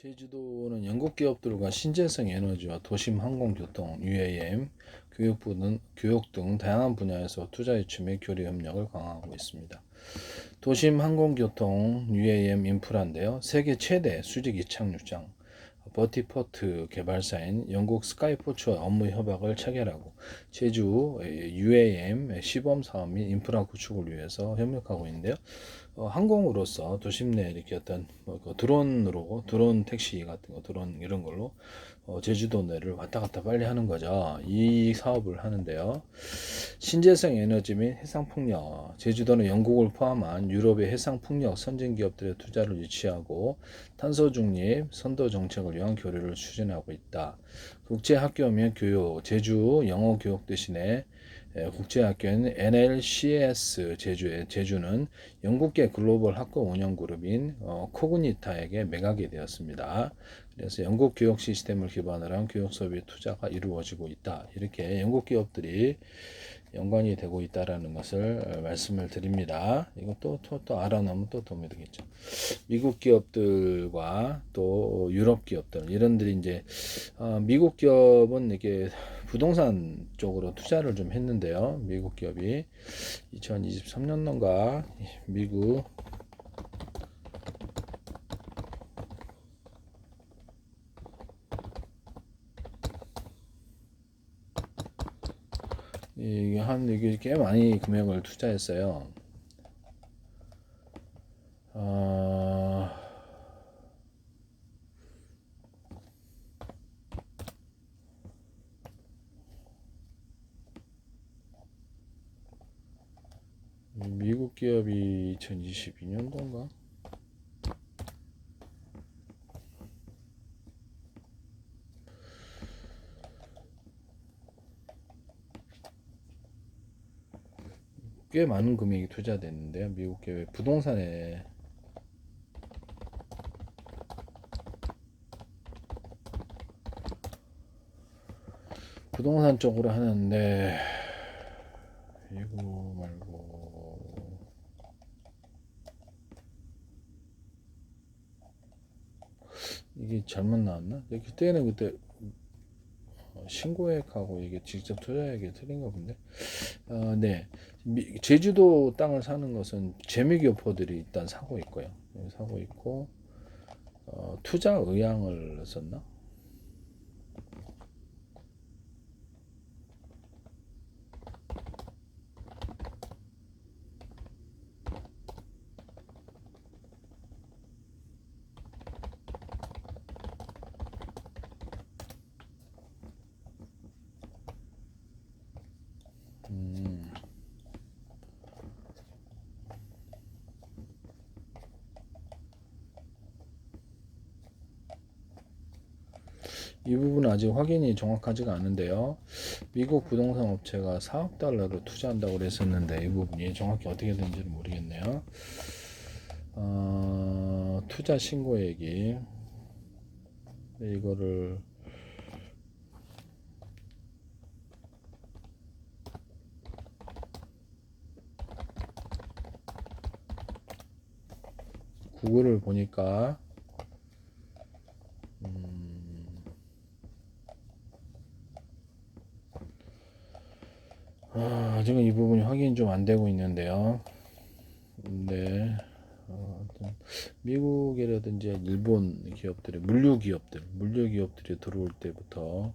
제주도는 영국 기업들과 신재생 에너지와 도심 항공교통, UAM, 교육 등 다양한 분야에서 투자 유치 및 교류 협력을 강화하고 있습니다. 도심 항공교통, UAM 인프라인데요. 세계 최대 수직 이착륙장, 버티포트 개발사인 영국 스카이포츠와 업무 협약을 체결하고 제주 UAM 시범 사업 및 인프라 구축을 위해서 협력하고 있는데요. 항공으로서 도심 내에 이렇게 어떤 드론 택시 같은 거, 드론 이런 걸로 제주도 내를 왔다 갔다 빨리 하는 거죠. 이 사업을 하는데요. 신재생 에너지 및 해상풍력, 제주도는 영국을 포함한 유럽의 해상풍력 선진 기업들의 투자를 유치하고 탄소 중립 선도 정책을 위한 교류를 추진하고 있다. 국제학교 및 교육, 제주 영어 교육 대신에 국제학교인 NLCS 제주는 영국계 글로벌 학교 운영 그룹인 코그니타에게 매각이 되었습니다. 그래서 영국 교육 시스템을 기반으로 한 교육 수업의 투자가 이루어지고 있다. 이렇게 영국 기업들이 연관이 되고 있다라는 것을 말씀을 드립니다. 이것도 또 알아놓으면 또 도움이 되겠죠. 미국 기업들과 또 유럽 기업들 이런들이 이제 미국 기업은 이게 부동산 쪽으로 투자를 좀 했는데요. 미국 기업이 2023년도인가 미국 이게 꽤 많이 금액을 투자했어요. 미국 기업이 2022년도인가? 꽤 많은 금액이 투자됐는데요. 미국 기업의 부동산 쪽으로 하는데 이거 말고 이게 잘못 나왔나? 그때 신고액하고 이게 직접 투자액이 틀린가 본데. 네. 제주도 땅을 사는 것은 재미교포들이 일단 사고 있고요. 사고 있고 투자 의향을 썼나? 이 부분은 아직 확인이 정확하지가 않은데요. 미국 부동산 업체가 4억 달러를 투자한다고 그랬었는데 이 부분이 정확히 어떻게 되는지는 모르겠네요. 투자 신고액이 이거를 구글을 보니까 지금 이 부분이 확인이 좀 안 되고 있는데요. 근데 미국이라든지 일본 기업들의 물류 기업들이 들어올 때부터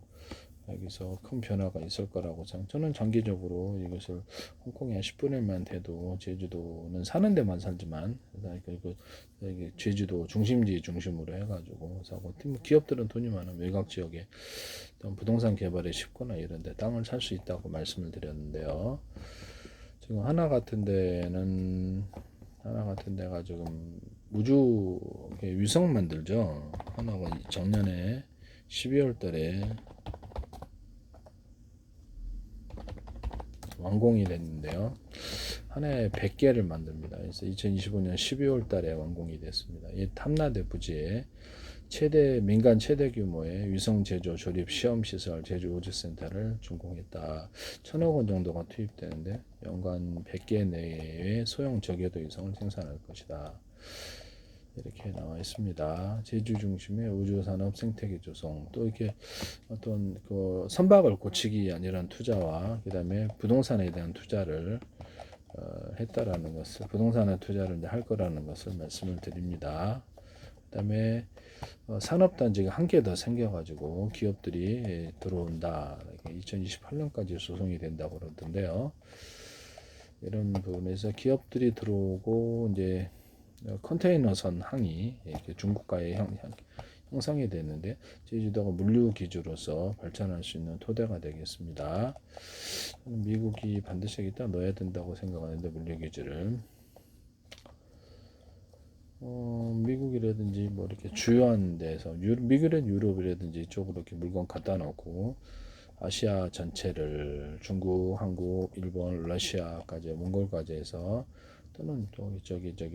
여기서 큰 변화가 있을 거라고 저는 장기적으로 이것을 홍콩에 한 10분의 1만 돼도 제주도는 사는 데만 살지만 그리고 제주도 중심지 중심으로 해가지고 사고 기업들은 돈이 많은 외곽 지역에 부동산 개발에 쉽거나 이런 데 땅을 살 수 있다고 말씀을 드렸는데요. 지금 하나 같은 데가 지금 우주 위성 만들죠. 하나가 작년에 12월 달에 완공이 됐는데요. 한 해에 100개를 만듭니다. 그래서 2025년 12월 달에 완공이 됐습니다. 이 탐라대 부지에 민간 최대 규모의 위성 제조 조립 시험 시설 제주 우주센터를 준공했다. 1,000억 원 정도가 투입되는데 연간 100개 내외의 소형 저궤도 위성을 생산할 것이다. 이렇게 나와 있습니다. 제주 중심의 우주산업 생태계 조성, 또 이렇게 어떤 그 선박을 고치기 위한 이런 투자와 그다음에 부동산에 대한 투자를 했다라는 것을, 부동산에 투자를 이제 할 거라는 것을 말씀을 드립니다. 그다음에 산업단지가 한 개 더 생겨가지고 기업들이 들어온다. 2028년까지 조성이 된다고 그러던데요. 이런 부분에서 기업들이 들어오고 이제 컨테이너선 항이 이렇게 중국과의 형성이 되는데 제주도가 물류 기주로서 발전할 수 있는 토대가 되겠습니다. 미국이 반드시 여기다 넣어야 된다고 생각하는데 물류 기주를 미국이라든지 뭐 이렇게 주요한 데서 미국이란 유럽이라든지 이쪽으로 이렇게 물건 갖다 놓고 아시아 전체를 중국, 한국, 일본, 러시아까지 몽골까지 해서 또는 또 저기 또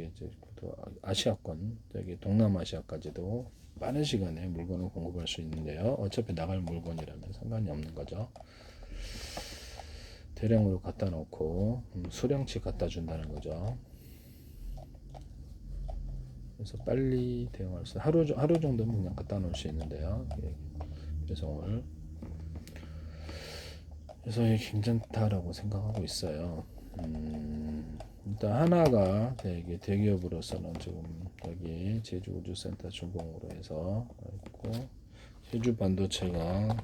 아시아권 저기 동남아시아까지도 빠른 시간에 물건을 공급할 수 있는데요. 어차피 나갈 물건이라면 상관이 없는 거죠. 대량으로 갖다 놓고 수량치 갖다 준다는 거죠. 그래서 빨리 대응할 수 하루 정도면 그냥 갖다 놓을 수 있는데요. 배송을 그래서 괜찮다라고 생각하고 있어요. 일단 하나가 되게 대기업으로서는 지금 여기 제주우주센터 준공으로 해서 있고 제주 반도체가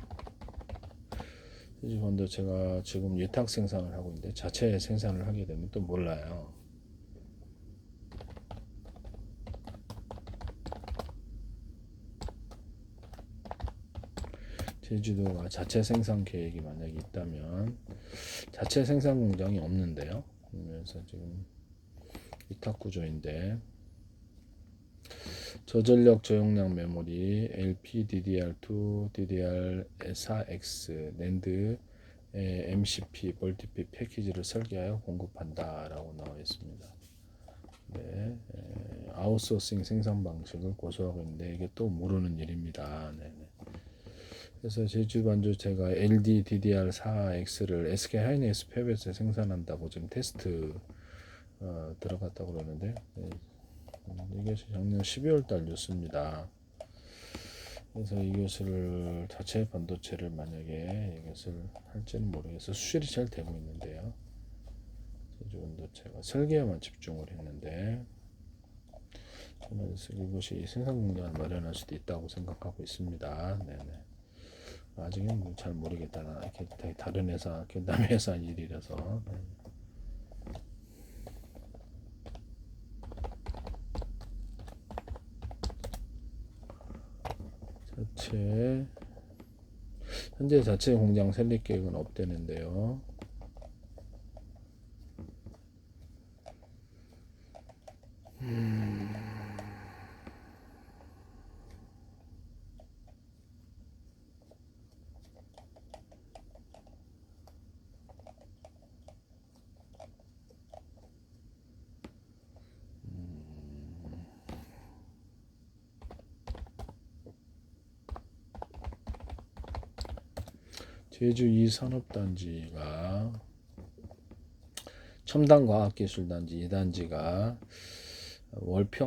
지금 예탁 생산을 하고 있는데 자체 생산을 하게 되면 또 몰라요. 제주도가 자체 생산 계획이 만약에 있다면 자체 생산 공장이 없는데요. 그래서 지금 위탁 구조인데 저전력 저용량 메모리 LPDDR2, DDR4X, 낸드, MCP, 멀티피 패키지를 설계하여 공급한다라고 나와 있습니다. 네, 아웃소싱 생산 방식을 고수하고 있는데 이게 또 모르는 일입니다. 네네. 그래서 제주 반도체가 LD DDR4X를 SK 하이닉스 팹에서 생산한다고 지금 테스트 들어갔다고 그러는데 이게 작년 12월 달 뉴스입니다. 그래서 이것을 자체 반도체를 만약에 이것을 할지는 모르겠어요. 수출이 잘 되고 있는데요. 제주 반도체가 설계에만 집중을 했는데 저는 이것이 생산 공장을 마련할 수도 있다고 생각하고 있습니다. 네네. 아직은 잘 모르겠다. 이렇게 다른 회사, 남의 회사 일이라서. 현재 자체 공장 설립 계획은 없대는데요. 제주 2산업단지가 첨단과학기술단지 2단지가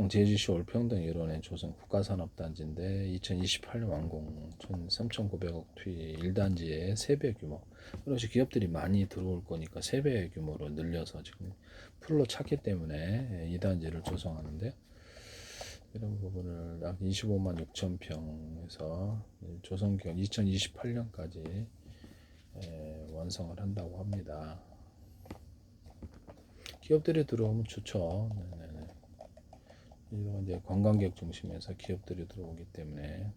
제주시 월평등 일원의 조성 국가산업단지인데 2028년 완공 3,900억 투입 1단지의 3배 규모. 그렇지 기업들이 많이 들어올 거니까 3배 규모로 늘려서 지금 풀로 찼기 때문에 2단지를 조성하는데 이런 부분을 약 25만 6천 평에서 조성 기간 2028년까지 완성을 한다고 합니다. 기업들이 들어오면 좋죠. 네네네. 이런 이제 관광객 중심에서 기업들이 들어오기 때문에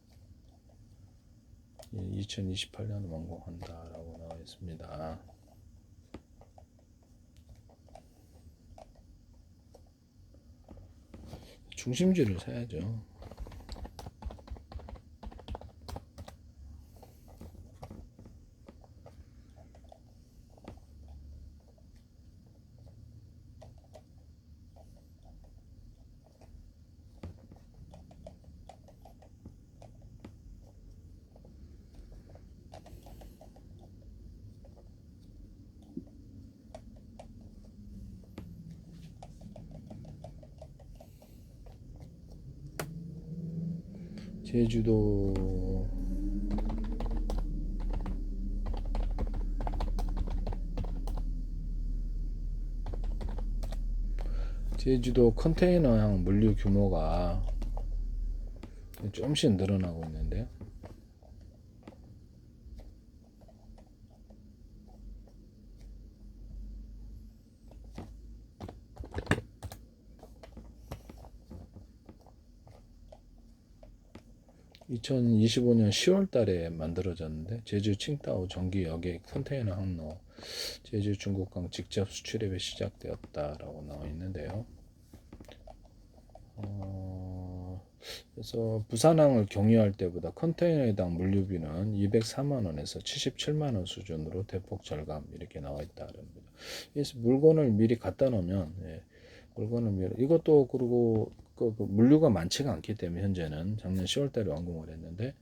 2028년 완공한다라고 나와 있습니다. 중심지를 사야죠. 제주도 컨테이너형 물류 규모가 조금씩 늘어나고 있는데요. 2025년 10월 달에 만들어졌는데 제주 칭다오 전기역의 컨테이너 항로 제주 중국강 직접 수출입이 시작되었다라고 나와 있는데요. 그래서 부산항을 경유할 때보다 컨테이너당 물류비는 204만 원에서 77만 원 수준으로 대폭 절감 이렇게 나와 있다는 거죠. 그래서 물건을 미리 갖다 놓으면 이것도 그리고 그 물류가 많지가 않기 때문에 현재는 작년 10월달에 완공을 했는데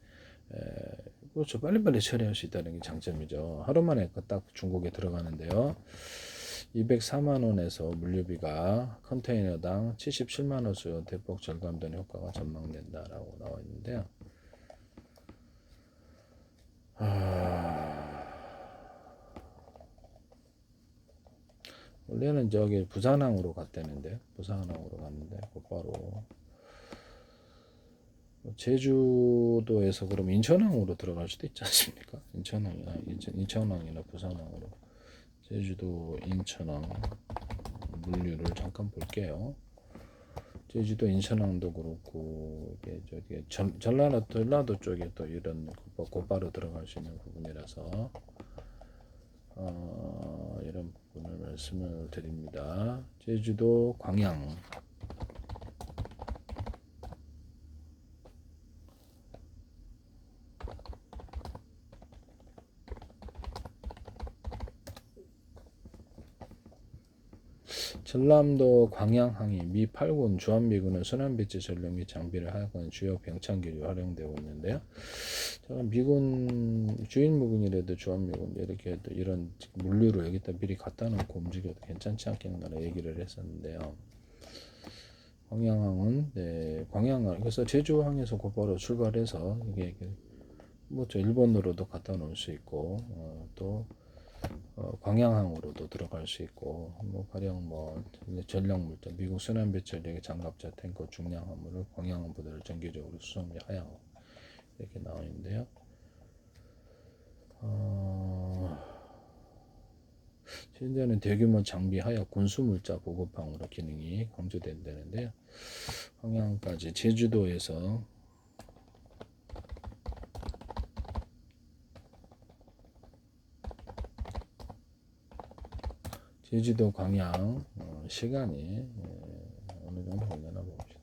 그렇죠. 빨리빨리 처리할 수 있다는 게 장점이죠. 하루 만에 딱 중국에 들어가는데요. 204만 원에서 물류비가 컨테이너당 77만 원 수준 대폭 절감되는 효과가 전망된다라고 나와 있는데요. 원래는 저기 부산항으로 갔다는데 부산항으로 갔는데 곧바로 제주도에서 그럼 인천항으로 들어갈 수도 있지 않습니까? 인천항이나 부산항으로 제주도 인천항 물류를 잠깐 볼게요. 제주도 인천항도 그렇고 이게 저기 전라도 쪽에 또 이런 곧바로 들어갈 수 있는 부분이라서 이런 부분을 말씀을 드립니다. 제주도 광양 전남도 광양항이 미 8군 주한미군은 순환배치 전력 및 장비를 하역하는 주요 병창기로 활용되고 있는데요. 미군 주인무군이라도 주한미군 이렇게 또 이런 물류를 여기다 미리 갖다 놓고 움직여도 괜찮지 않겠나 얘기를 했었는데요. 광양항은 광양항 그래서 제주항에서 곧바로 출발해서 이게 뭐 저 일본으로도 갖다 놓을 수 있고 또 광양항으로도 들어갈 수 있고 가령 전략물자 미국 순환배치전력의 장갑차 탱커 중량 화물을 광양항 부대를 정기적으로 수송하여 이렇게 나와 있는데요. 현재는 대규모 장비하여 군수물자 보급항으로 기능이 강조된다는데요. 광양까지 제주도에서 제주도 광양 시간이 어느 정도 걸려나 봅시다.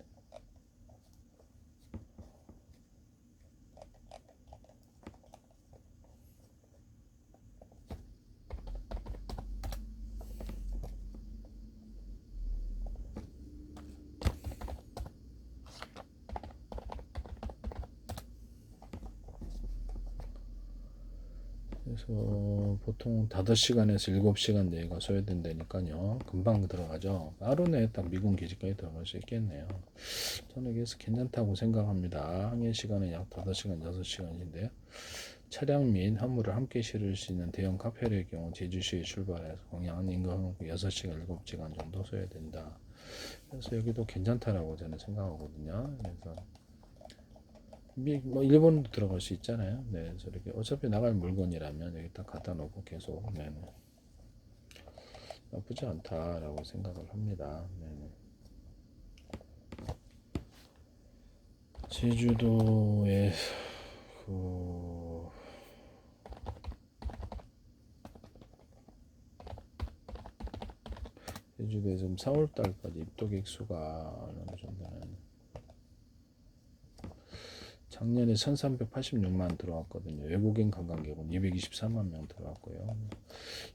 그래서 보통 5시간에서 7시간 내가 소요된다니까요. 금방 들어가죠. 하루 내에 딱 미군 기지까지 들어갈 수 있겠네요. 저는 그래서 괜찮다고 생각합니다. 항해 시간은 약 5시간, 6시간인데요. 차량 및 화물을 함께 실을 수 있는 대형 카페의 경우 제주시에 출발해서 광양 인근 6시간, 7시간 정도 소요된다. 그래서 여기도 괜찮다라고 저는 생각하거든요. 그래서 일본도 들어갈 수 있잖아요. 네, 그래서 이렇게 어차피 나갈 물건이라면 여기 딱 갖다 놓고 계속 나쁘지 않다라고 생각을 합니다. 제주도에 제주도에 지금 4월달까지 입도객 수가 어느 정도는 작년에 1386만 들어왔거든요. 외국인 관광객은 223만 명 들어왔고요.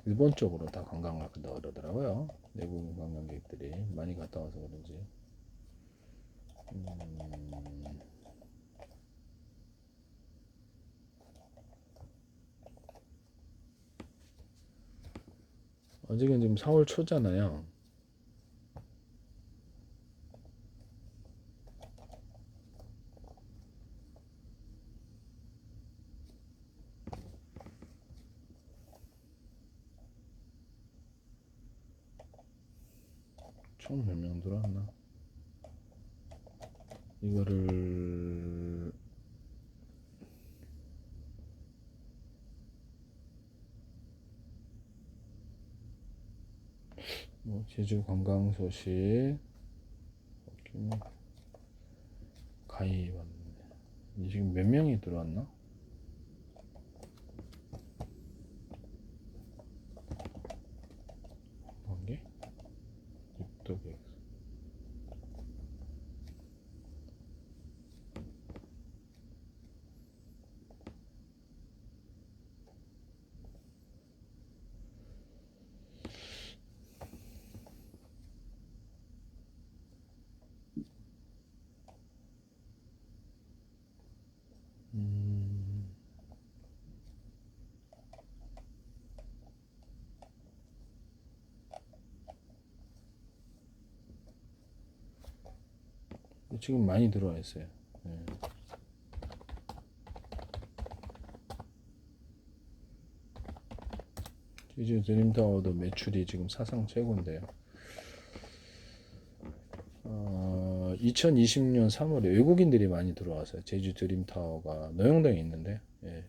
일본 쪽으로 다 관광을 한다 그러더라고요. 외국인 관광객들이 많이 갔다 와서 그런지. 아직은 지금 4월 초잖아요. 총 몇 명 들어왔나? 이거를 뭐 제주 관광 소식 가입 왔네. 지금 몇 명이 들어왔나? 관계? 입덕에 지금 많이 들어와 있어요. 네. 제주 드림타워도 매출이 지금 사상 최고인데요. 2020년 3월에 외국인들이 많이 들어와서요. 제주 드림타워가 노영동에 있는데, 예.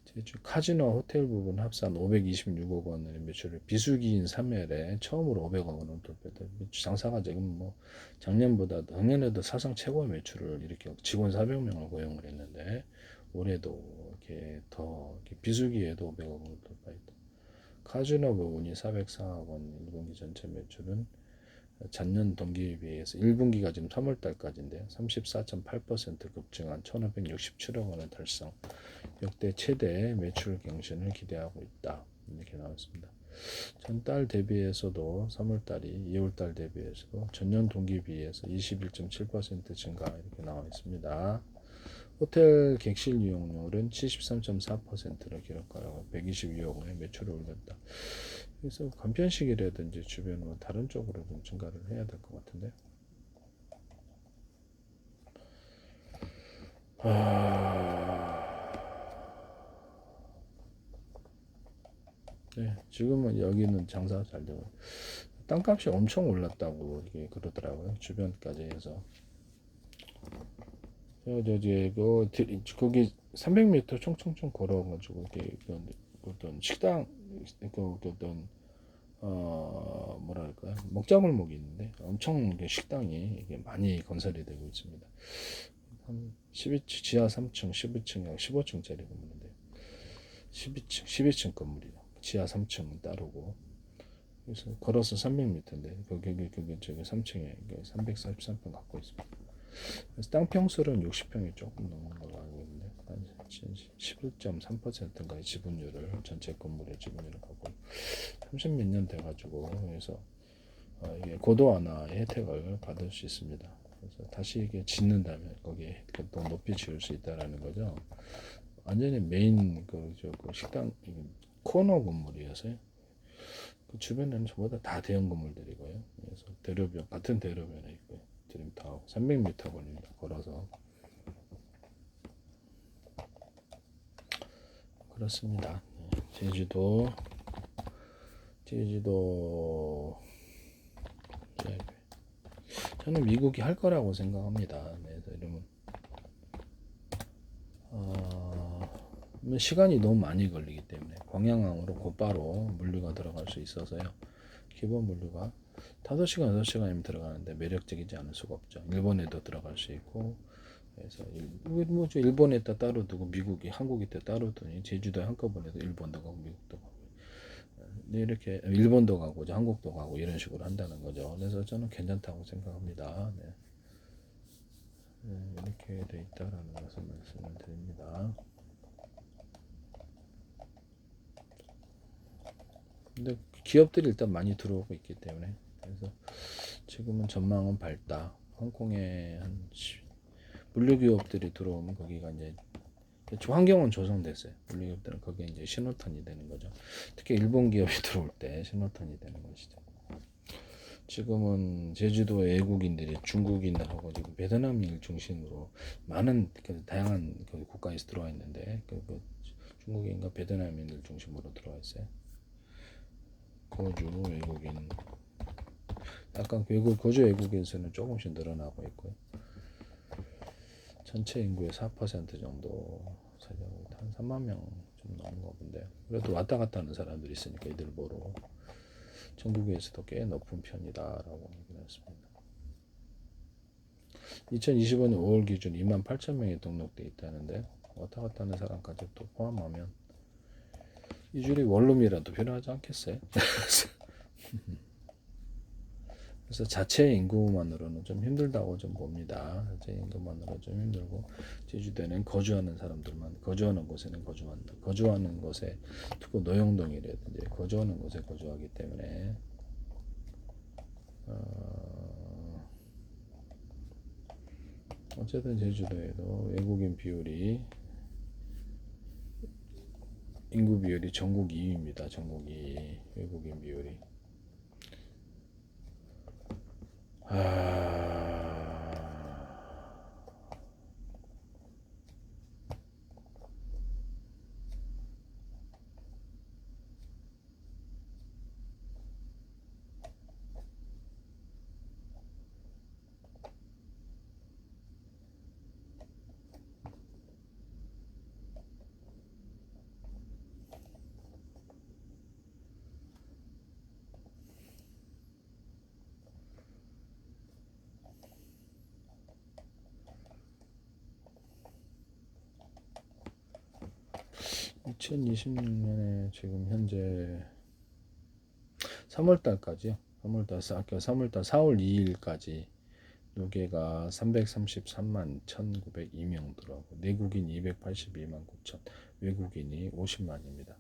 제주 카지노 호텔 부분 합산 526억 원의 매출을 비수기인 3월에 처음으로 500억 원을 돌파했다. 장사가 지금 뭐 작년보다 작년에도 사상 최고의 매출을 이렇게 직원 400명을 고용을 했는데 올해도 이렇게 더 이렇게 비수기에도 500억 원을 돌파했다. 카지노 부분이 404억 원 1분기 전체 매출은 전년 동기에 비해서 1분기가 지금 3월달까지인데요. 34.8% 급증한 1,567억 원을 달성. 역대 최대 매출 경신을 기대하고 있다. 이렇게 나왔습니다. 전달 대비해서도 3월달이 2월달 대비해서도 전년 동기 비해서 21.7% 증가 이렇게 나와 있습니다. 호텔 객실 이용률은 73.4%를 기록하고 122억 원의 매출을 올렸다. 그래서 간편식이라든지 주변 뭐 다른 쪽으로 좀 증가를 해야 될 것 같은데. 네, 지금은 여기는 장사가 잘 되고 땅값이 엄청 올랐다고 이게 그러더라고요. 주변까지 해서. 거기 300m 총총총 걸어가지고 어떤 식당 어떤 뭐랄까 먹자골목이 있는데 엄청 식당이 이게 많이 건설이 되고 있습니다. 한 12층 지하 3층 12층 15층짜리 건물인데 12층 건물이요. 지하 3층은 따로고 그래서 걸어서 300m인데 거기 저기 3층에 343평 갖고 있습니다. 그래서 땅 평수는 60평이 조금 넘는 걸로 알고 있는데 한 11.3%인가의 지분율을 전체 건물의 지분율을 갖고 30몇 년 돼가지고 그래서 이게 고도 완화의 혜택을 받을 수 있습니다. 그래서 다시 이게 짓는다면 거기에 또 높이 지을 수 있다라는 거죠. 완전히 메인 그 식당 코너 건물이어서요. 그 주변에는 전부 다 대형 건물들이고요. 그래서 대로변 같은 대로변에 있고요. 드림타워 300m 걸립니다. 걸어서 그렇습니다. 제주도 저는 미국이 할 거라고 생각합니다. 그래서 이러면 시간이 너무 많이 걸리기 때문에 광양항으로 곧바로 물류가 들어갈 수 있어서요. 기본 물류가 5시간, 6시간이면 들어가는데 매력적이지 않을 수가 없죠. 일본에도 들어갈 수 있고 그래서 일본에다 따로 두고 미국이 한국에 따로 두니 제주도에 한꺼번에 일본도 가고 미국도 가고 이렇게 일본도 가고 한국도 가고 이런 식으로 한다는 거죠. 그래서 저는 괜찮다고 생각합니다. 네. 이렇게 돼 있다라는 것을 말씀을 드립니다. 근데 기업들이 일단 많이 들어오고 있기 때문에 그래서 지금은 전망은 밝다. 홍콩에 한 물류 기업들이 들어오면 거기가 이제 환경은 조성됐어요. 물류 기업들은 거기에 이제 신호탄이 되는 거죠. 특히 일본 기업이 들어올 때 신호탄이 되는 것이죠. 지금은 제주도 외국인들이 중국인하고 지금 베트남인을 중심으로 많은 다양한 국가에서 들어와 있는데 중국인과 베트남인을 중심으로 들어와 있어요. 거주 외국인 약간 외국 거주 외국인 수는 조금씩 늘어나고 있고요. 전체 인구의 4% 정도 차지하고 한 3만 명 좀 넘은 거 본데요. 그래도 왔다 갔다 하는 사람들이 있으니까 이들 보러 전국에서도 꽤 높은 편이다라고 얘기를 했습니다. 2025년 5월 기준 2만 8천 명이 등록돼 있다는데 왔다 갔다 하는 사람까지 또 포함하면 이 줄이 원룸이라도 필요하지 않겠어요? 그래서 자체 인구만으로는 좀 힘들다고 좀 봅니다. 자체 인구만으로 좀 힘들고 제주도에는 거주하는 사람들만 거주하는 곳에는 거주한다. 거주하는 곳에 특히 노영동이라든지 거주하는 곳에 거주하기 때문에 어쨌든 제주도에도 외국인 비율이 인구 비율이 전국 2위입니다. 전국 2위 외국인 비율이. 2026년에 지금 현재 3월달까지요. 3월달 4월 2일까지 누계가 333만 1902명 들어가고 내국인 282만 9천 외국인이 50만입니다.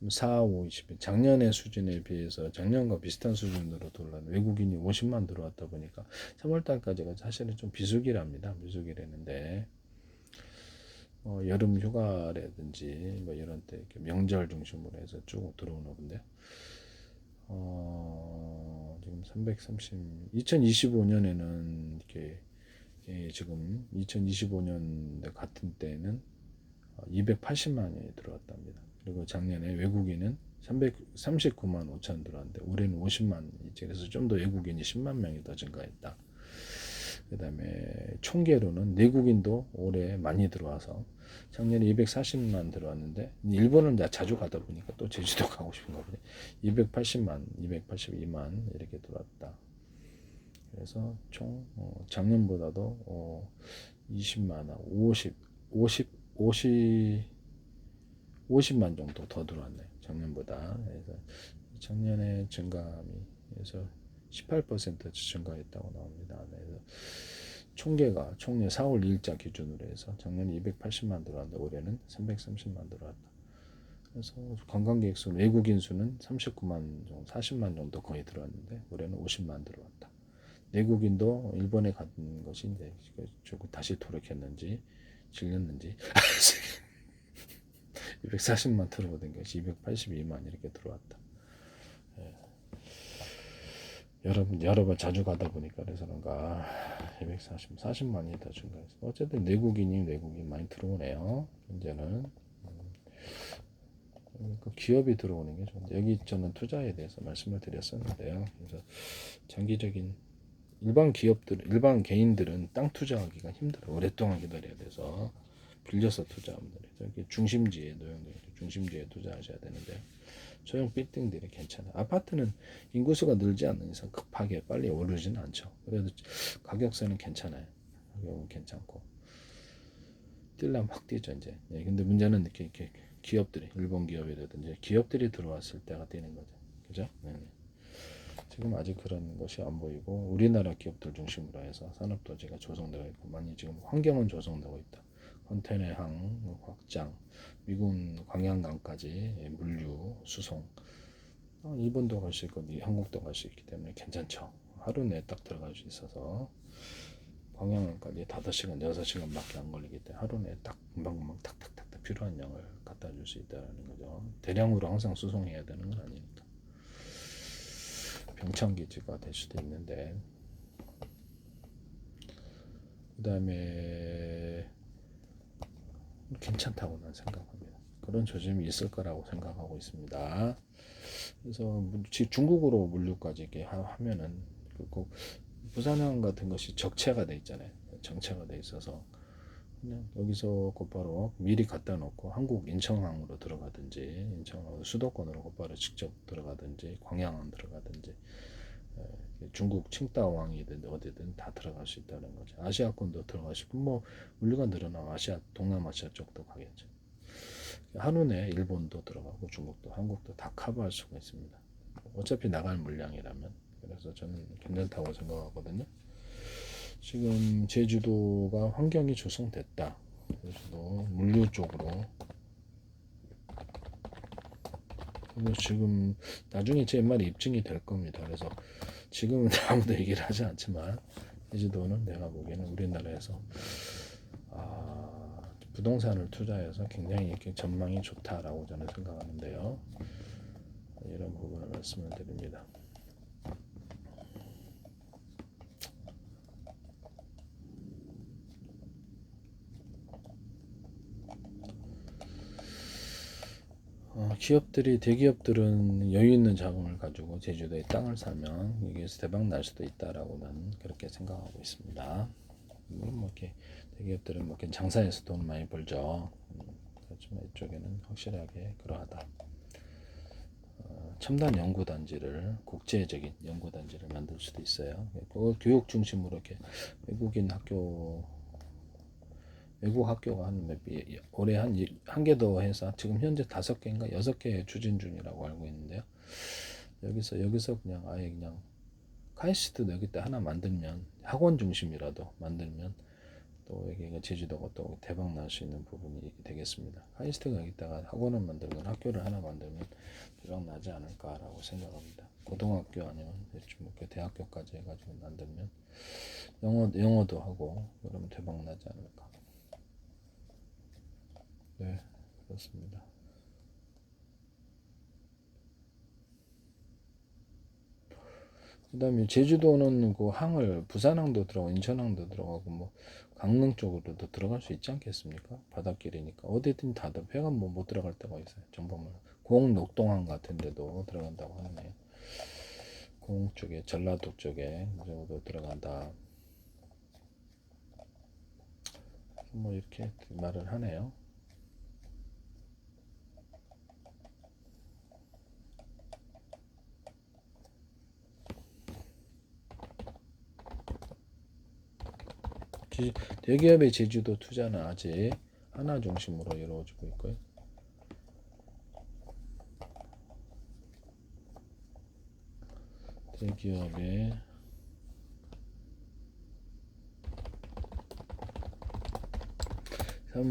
4, 5, 20 작년의 수준에 비해서 작년과 비슷한 수준으로 외국인이 50만 들어왔다 보니까 3월달까지가 사실은 좀 비수기랍니다. 비수기라는데 여름 휴가라든지 뭐 이런 때 명절 중심으로 해서 쭉 들어오나 본데 지금 2025년에는 이렇게 지금 2025년 같은 때는 280만이 들어왔답니다. 그리고 작년에 외국인은 339만 5천 들어왔는데 올해는 50만 이제 그래서 좀 더 외국인이 10만 명이 더 증가했다. 그 다음에 총계로는 내국인도 올해 많이 들어와서 작년에 240만 들어왔는데 일본은 자주 가다 보니까 또 제주도 가고 싶은가 보네. 280만, 282만 이렇게 들어왔다. 그래서 총 작년보다도 20만, 50만 정도 더 들어왔네. 작년보다. 그래서 작년에 증감이 그래서 18% 증가했다고 나옵니다. 그래서 총례 4월 2일자 기준으로 해서 작년에 280만 들어왔는데 올해는 330만 들어왔다. 그래서 관광객 수 외국인 수는 39만 정도, 40만 정도 거의 들어왔는데 올해는 50만 들어왔다. 내국인도 일본에 간 것이 이제 다시 도락했는지 질렸는지 240만 들어오던 것이 282만 이렇게 들어왔다. 여러 번 자주 가다 보니까 그래서 그런가 40만이 더 증가했어. 어쨌든 내국인 많이 들어오네요. 현재는 그 기업이 들어오는 게 좋은데 여기 저는 투자에 대해서 말씀을 드렸었는데요. 그래서 장기적인 일반 개인들은 땅 투자하기가 힘들어. 오랫동안 기다려야 돼서 빌려서 투자하면 돼요. 중심지에 투자하셔야 되는데 소형 빌딩들이 괜찮아요. 아파트는 인구수가 늘지 않는 이상 급하게 빨리 오르지는 않죠. 그래도 가격세는 괜찮아요. 가격은 괜찮고 뛰려면 확 뛰죠 이제. 근데 문제는 이렇게 기업들이 일본 기업이라든지 기업들이 들어왔을 때가 뛰는 거죠. 그죠? 지금 아직 그런 것이 안 보이고 우리나라 기업들 중심으로 해서 산업도시가 조성되고 있고 많이 지금 환경은 조성되고 있다. 컨테이너항 확장, 미국 광양강까지 물류, 수송 일본도 갈 수 있고 한국도 갈 수 있기 때문에 괜찮죠. 하루 내에 딱 들어갈 수 있어서 광양항까지 5시간, 6시간밖에 안 걸리기 때문에 하루 내에 딱 금방금방 탁탁탁 필요한 양을 갖다 줄 수 있다는 거죠. 대량으로 항상 수송해야 되는 건 아니니까. 병창기지가 될 수도 있는데 그 다음에 괜찮다고 난 생각합니다. 그런 조짐이 있을 거라고 생각하고 있습니다. 그래서 중국으로 물류까지 이렇게 하면은 꼭 부산항 같은 것이 적체가 돼 있잖아요. 정체가 돼 있어서 그냥 여기서 곧바로 미리 갖다 놓고 한국 인천항으로 들어가든지 인천항 수도권으로 곧바로 직접 들어가든지 광양항 들어가든지 중국 칭다오항이든 어디든 다 들어갈 수 있다는 거죠. 아시아권도 들어갈 수 있고 뭐 물류가 늘어나면 아시아 동남아시아 쪽도 가겠죠. 하루 내 일본도 들어가고 중국도 한국도 다 커버할 수가 있습니다. 어차피 나갈 물량이라면. 그래서 저는 괜찮다고 생각하거든요. 지금 제주도가 환경이 조성됐다. 제주도 물류 쪽으로. 그리고 지금 나중에 제 말이 입증이 될 겁니다. 그래서 지금은 아무도 얘기를 하지 않지만 제주도는 내가 보기에는 우리나라에서 부동산을 투자해서 굉장히 이렇게 전망이 좋다라고 저는 생각하는데요. 이런 부분을 말씀을 드립니다. 기업들이 대기업들은 여유 있는 자금을 가지고 제주도에 땅을 사면 여기에서 대박 날 수도 있다라고 나는 그렇게 생각하고 있습니다. 물론 뭐 이렇게 대기업들은 뭐 이렇게 장사해서 돈 많이 벌죠. 그렇지만 이쪽에는 확실하게 그러하다. 첨단 연구단지를 국제적인 연구단지를 만들 수도 있어요. 그걸 교육 중심으로 이렇게 외국인 학교 외국 학교가 올해 한 개 더 해서 지금 현재 5개인가 6개 추진 중이라고 알고 있는데요. 여기서 그냥 아예 그냥 카이스트도 여기다 하나 만들면 학원 중심이라도 만들면 또 여기가 제주도가 또 대박 날 수 있는 부분이 되겠습니다. 카이스트가 여기다가 학원을 만들건 학교를 하나 만들면 대박 나지 않을까라고 생각합니다. 고등학교 아니면 뭐 대학교까지 해가지고 만들면 영어도 하고 그러면 대박 나지 않을까. 네, 그렇습니다. 그 다음에 제주도는 그 항을 부산항도 들어가고 인천항도 들어가고 뭐 강릉 쪽으로도 들어갈 수 있지 않겠습니까? 바닷길이니까 어디든 다들 배가 뭐 못 들어갈 데가 있어요. 정보만 공록동항 같은 데도 들어간다고 하네요. 공 쪽에 전라도 쪽에 그 정도 들어간다. 뭐 이렇게 말을 하네요. 대기업의 제주도 투자는 아직 하나 중심으로 이루어지고 있고요. 대기업의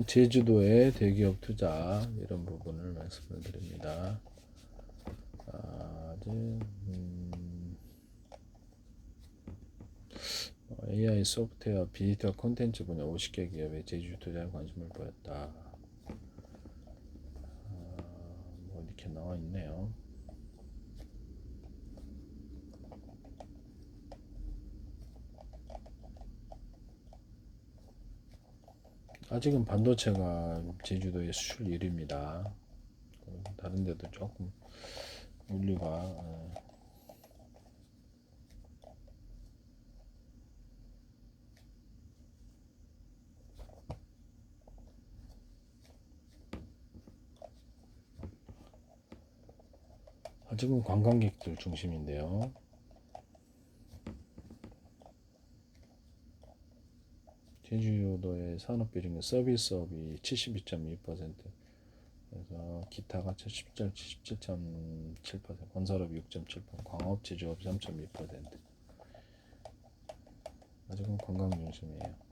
제주도의 대기업 투자 이런 부분을 말씀을 드립니다. AI 소프트웨어 디지털 콘텐츠 분야 50개 기업에 제주 투자에 관심을 보였다. 뭐 이렇게 나와 있네요. 아직은 반도체가 제주도의 수출 1위입니다. 다른 데도 조금 물류가 아직은 관광객들 중심인데요. 제주도의 산업비중의 서비스업이 72.2%, 그래서 기타가 17.7%, 건설업이 6.7%, 광업 제조업 3.2%. 아직은 관광 중심이에요.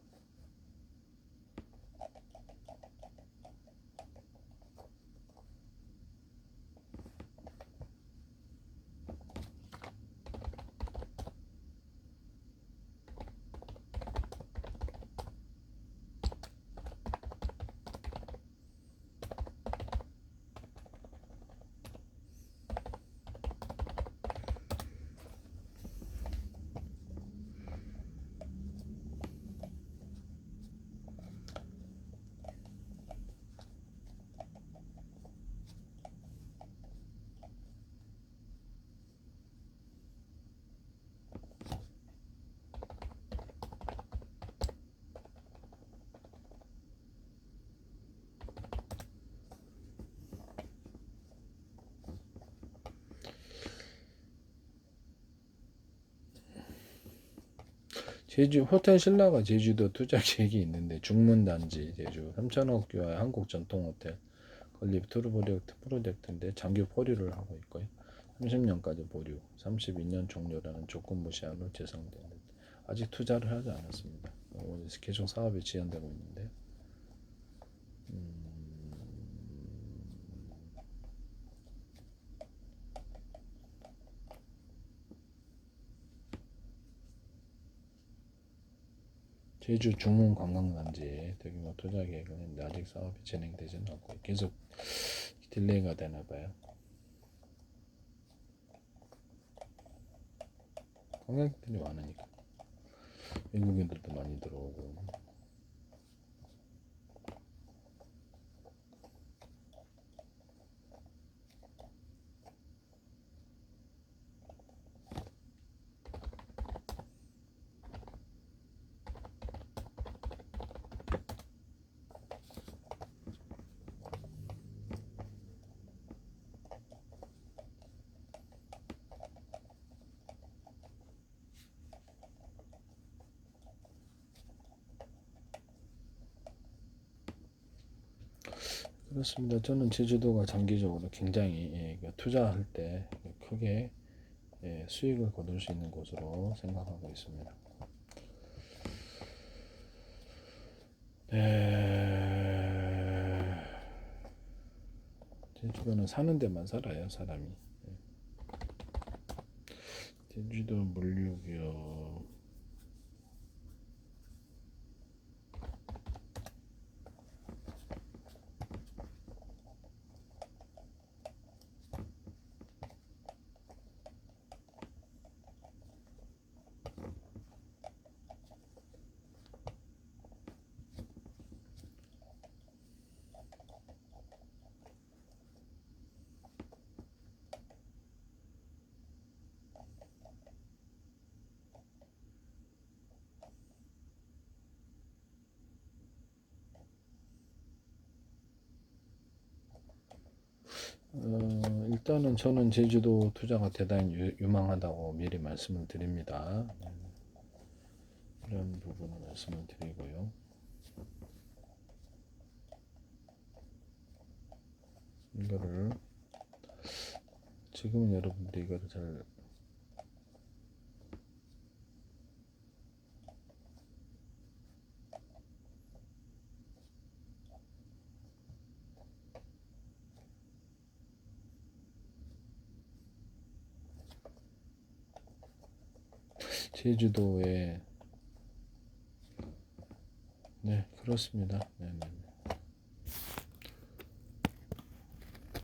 제주 호텔 신라가 제주도 투자 계획이 있는데 중문단지 제주 3천억 규모의 한국 전통 호텔 건립 투르 프로젝트인데 장기 보류를 하고 있고요. 30년까지 보류, 32년 종료라는 조건 무시한으로 재상됩니다. 아직 투자를 하지 않았습니다. 계속 사업이 지연되고 있는데 제주 중문 관광단지에 대규모 투자 계획은 있는데 아직 사업이 진행되지는 않고 계속 딜레이가 되나 봐요. 관광객들이 많으니까 외국인들도 많이 들어오고 그렇습니다. 저는 제주도가 장기적으로 굉장히 투자할 때 크게 수익을 거둘 수 있는 곳으로 생각하고 있습니다. 제주도는 사는 데만 살아요, 사람이. 제주도 물류기업 일단은 저는 제주도 투자가 대단히 유망하다고 미리 말씀을 드립니다. 이런 부분을 말씀을 드리고요. 이거를 지금은 여러분들이 이거를 잘 제주도에 네 그렇습니다. 네네.